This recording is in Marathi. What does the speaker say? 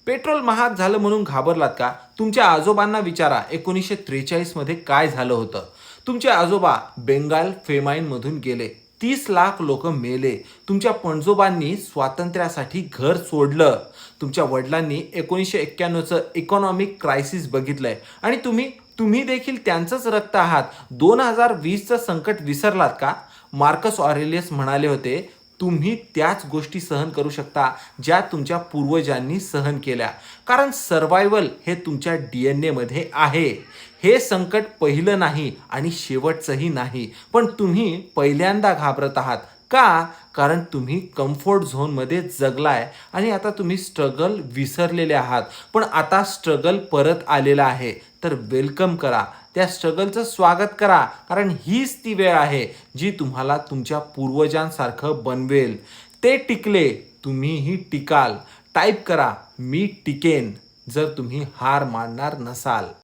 पेट्रोल महाग झालं म्हणून घाबरलात का? तुमच्या आजोबांना विचारा 1943 मध्ये काय झालं होतं. तुमचे आजोबा बेंगाल फेमाईनमधून गेले. 30 लाख लोक मेले. तुमच्या पणजोबांनी स्वातंत्र्यासाठी घर सोडलं. तुमच्या वडिलांनी 1991चं इकॉनॉमिक क्रायसिस बघितलंय आणि तुम्ही देखील त्यांचंच रक्त आहात. 2020चं संकट विसरलात का? मार्कस ऑरेलियस म्हणाले होते, तुम्ही त्याच गोष्टी सहन करू शकता ज्या तुमच्या पूर्वजांनी सहन केल्या. कारण सर्व्हायव्हल हे तुमच्या DNA मध्ये आहे. हे संकट पहिलं नाही आणि शेवटचंही नाही. पण तुम्ही पहिल्यांदा घाबरत आहात. का? कारण तुम्ही कम्फर्ट झोनमध्ये जगलाय आणि आता तुम्ही स्ट्रगल विसरलेले आहात. पण आता स्ट्रगल परत आलेला आहे. तर वेलकम करा. त्या स्ट्रगलचं स्वागत करा. कारण हीच ती वेळ आहे जी तुम्हाला तुमच्या पूर्वजांसारखं बनवेल. ते टिकले, तुम्हीही टिकाल. टाईप करा, मी टिकेन, जर तुम्ही हार मानणार नसाल.